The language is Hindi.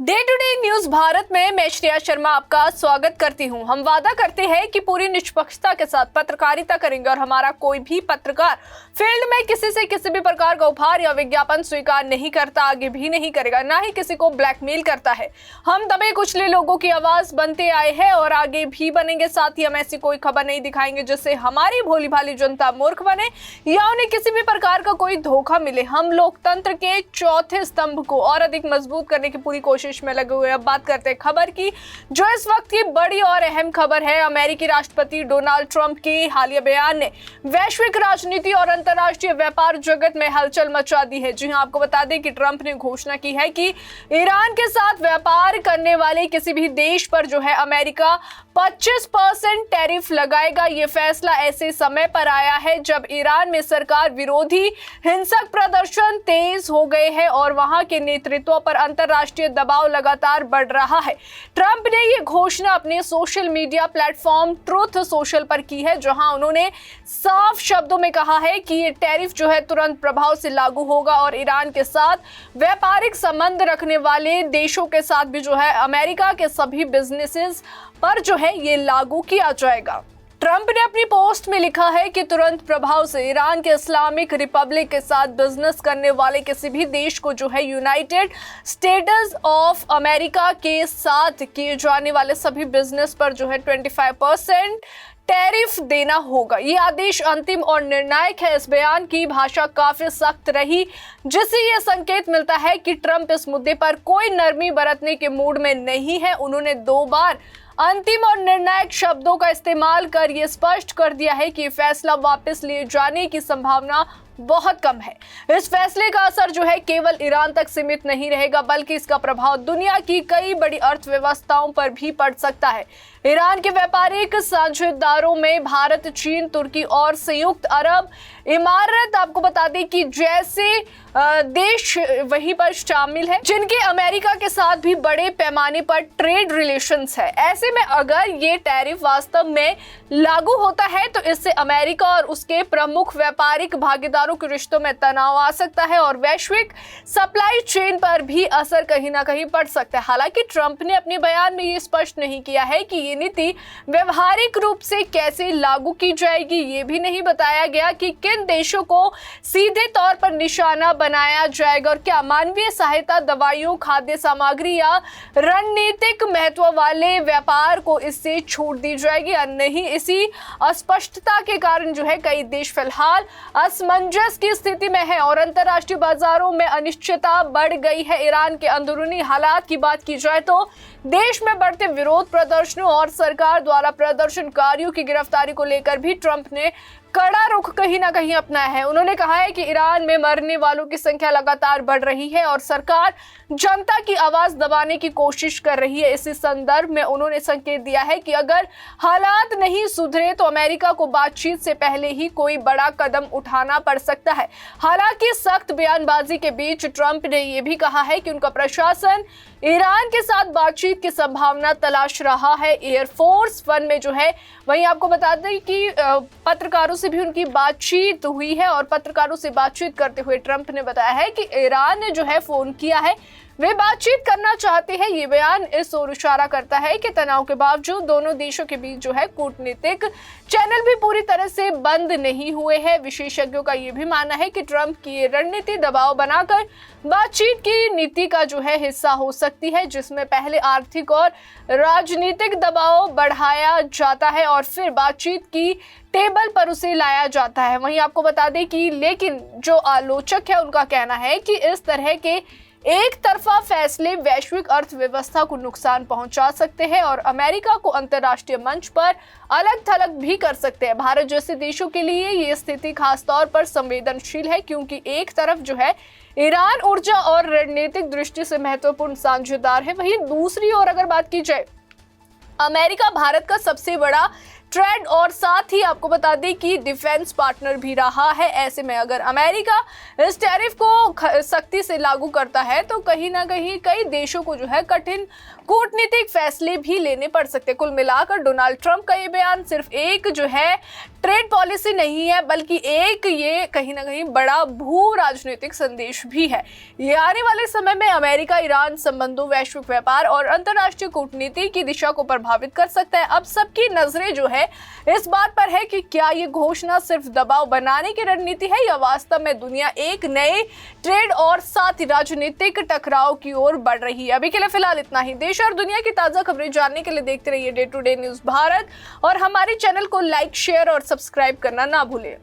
Day to day news Bharat में मैं श्रेया शर्मा आपका स्वागत करती हूं। हम वादा करते हैं कि पूरी निष्पक्षता के साथ पत्रकारिता करेंगे और हमारा कोई भी पत्रकार फील्ड में किसी से किसी भी प्रकार का उपहार या विज्ञापन स्वीकार नहीं करता, आगे भी नहीं करेगा, ना ही किसी को ब्लैकमेल करता है। हम दबे कुचले लोगों की आवाज बनते आए हैं और आगे भी बनेंगे। साथ ही हम ऐसी कोई खबर नहीं दिखाएंगे जिससे हमारी भोली भाली जनता मूर्ख बने या उन्हें किसी भी प्रकार का कोई धोखा मिले। हम लोकतंत्र के चौथे स्तंभ को और अधिक मजबूत करने की पूरी कोशिश में लगे हुए। अब बात करते हैं खबर की, जो इस वक्त की बड़ी और अहम खबर है। अमेरिकी राष्ट्रपति डोनाल्ड ट्रंप की हालिया बयान ने वैश्विक राजनीति और अंतर्राष्ट्रीय व्यापार जगत में हलचल मचा दी है। जी हां, आपको बता दें कि ट्रंप ने घोषणा की है कि ईरान के साथ व्यापार करने वाले किसी भी देश पर जो है अमेरिका 25% टैरिफ लगाएगा। ये फैसला ऐसे समय पर आया है जब ईरान में सरकार विरोधी हिंसक प्रदर्शन तेज हो गए हैं और वहां के नेतृत्व पर अंतर्राष्ट्रीय दबाव लगातार बढ़ रहा है। ट्रंप ने ये घोषणा अपने social media platform truth social पर की है, जहां उन्होंने साफ शब्दों में कहा है कि ये टैरिफ जो है तुरंत प्रभाव से लागू होगा और ईरान के साथ व्यापारिक संबंध रखने वाले देशों के साथ भी जो है अमेरिका के सभी बिजनेसेस पर जो है ये लागू किया जाएगा। ट्रंप ने अपनी पोस्ट में लिखा है कि तुरंत प्रभाव से ईरान के इस्लामिक रिपब्लिक के साथ बिजनेस करने वाले किसी भी देश को जो है यूनाइटेड स्टेट्स ऑफ अमेरिका के साथ किए जाने वाले सभी बिजनेस पर जो है 25% टैरिफ देना होगा। ये आदेश अंतिम और निर्णायक है। इस बयान की भाषा काफी सख्त रही, जिससे यह संकेत मिलता है कि ट्रंप इस मुद्दे पर कोई नरमी बरतने के मूड में नहीं है। उन्होंने 2 बार अंतिम और निर्णायक शब्दों का इस्तेमाल कर यह स्पष्ट कर दिया है कि फैसला वापस लिए जाने की संभावना बहुत कम है। इस फैसले का असर जो है केवल ईरान तक सीमित नहीं रहेगा, बल्कि इसका प्रभाव दुनिया की कई बड़ी अर्थव्यवस्थाओं पर भी पड़ सकता है। ईरान के व्यापारिक साझेदारों में भारत, चीन, तुर्की और संयुक्त अरब इमारत, आपको बता दें कि जैसे देश वहीं पर शामिल है, जिनके अमेरिका के साथ भी बड़े पैमाने पर ट्रेड रिलेशंस है। ऐसे में अगर ये टैरिफ वास्तव में लागू होता है तो इससे अमेरिका और उसके प्रमुख व्यापारिक भागीदारों के रिश्तों में तनाव आ सकता है और वैश्विक सप्लाई चेन पर भी असर कहीं ना कहीं पड़ सकता है। हालांकि ट्रंप ने अपने बयान में ये स्पष्ट नहीं किया है कि ये नीति व्यवहारिक रूप से कैसे लागू की जाएगी। ये भी नहीं बताया गया कि किन देशों को सीधे तौर पर निशाना बनाया जाएगा और क्या मानवीय सहायता, दवाइयों, खाद्य सामग्री या रणनीतिक महत्व वाले व्यापार को इससे छूट दी जाएगी या नहीं। इसी अस्पष्टता के कारण जो है कई देश फिलहाल असमंजस की स्थिति में है और अंतर्राष्ट्रीय बाजारों में अनिश्चितता बढ़ गई है। ईरान के अंदरूनी हालात की बात की जाए तो देश में बढ़ते विरोध प्रदर्शनों और सरकार द्वारा प्रदर्शनकारियों की गिरफ्तारी को लेकर भी ट्रंप ने कड़ा रुख कहीं ना कहीं अपनाया है। उन्होंने कहा है कि ईरान में मरने वालों की संख्या लगातार बढ़ रही है और सरकार जनता की आवाज दबाने की कोशिश कर रही है। इसी संदर्भ में उन्होंने संकेत दिया है कि अगर हालात नहीं सुधरे तो अमेरिका को बातचीत से पहले ही कोई बड़ा कदम उठाना पड़ सकता है। हालांकि सख्त बयानबाजी के बीच ट्रंप ने यह भी कहा है कि उनका प्रशासन ईरान के साथ बातचीत की संभावना तलाश रहा है। एयरफोर्स 1 में जो है वहीं आपको बता दें कि पत्रकारों से भी उनकी बातचीत हुई है और पत्रकारों से बातचीत करते हुए ट्रंप ने बताया है कि ईरान ने जो है फोन किया है, वे बातचीत करना चाहते हैं। ये बयान इस ओर इशारा करता है कि तनाव के बावजूद दोनों देशों के बीच जो है कूटनीतिक चैनल भी पूरी तरह से बंद नहीं हुए हैं। विशेषज्ञों का ये भी मानना है कि ट्रंप की ये रणनीति दबाव बनाकर बातचीत की नीति का जो है हिस्सा हो सकती है, जिसमें पहले आर्थिक और राजनीतिक दबाव बढ़ाया जाता है और फिर बातचीत की टेबल पर उसे लाया जाता है। वहीं आपको बता दें कि लेकिन जो आलोचक है उनका कहना है कि इस तरह के एक तरफा फैसले वैश्विक अर्थव्यवस्था को नुकसान पहुंचा सकते हैं और अमेरिका को अंतर्राष्ट्रीय मंच पर अलग थलग भी कर सकते हैं। भारत जैसे देशों के लिए ये स्थिति खासतौर पर संवेदनशील है, क्योंकि एक तरफ जो है ईरान ऊर्जा और रणनीतिक दृष्टि से महत्वपूर्ण साझेदार है, वहीं दूसरी ओर अगर बात की जाए अमेरिका भारत का सबसे बड़ा ट्रेड और साथ ही आपको बता दें कि डिफेंस पार्टनर भी रहा है। ऐसे में अगर अमेरिका इस टैरिफ को सख्ती से लागू करता है तो कहीं ना कहीं कई देशों को जो है कठिन कूटनीतिक फैसले भी लेने पड़ सकते हैं। कुल मिलाकर डोनाल्ड ट्रंप का ये बयान सिर्फ एक जो है ट्रेड पॉलिसी नहीं है, बल्कि एक ये कहीं ना कहीं बड़ा भू राजनीतिक संदेश भी है। ये आने वाले समय में अमेरिका ईरान संबंधों, वैश्विक व्यापार और अंतर्राष्ट्रीय कूटनीति की दिशा को प्रभावित कर सकता है। अब सबकी नजरें जो है इस बात पर है कि क्या ये घोषणा सिर्फ दबाव बनाने की रणनीति है या वास्तव में दुनिया एक नए ट्रेड और साथ ही राजनीतिक टकराव की ओर बढ़ रही है। अभी के लिए फिलहाल इतना ही। देश और दुनिया की ताजा खबरें जानने के लिए देखते रहिए day to day news Bharat और हमारे चैनल को लाइक, शेयर और सब्सक्राइब करना ना भूलें।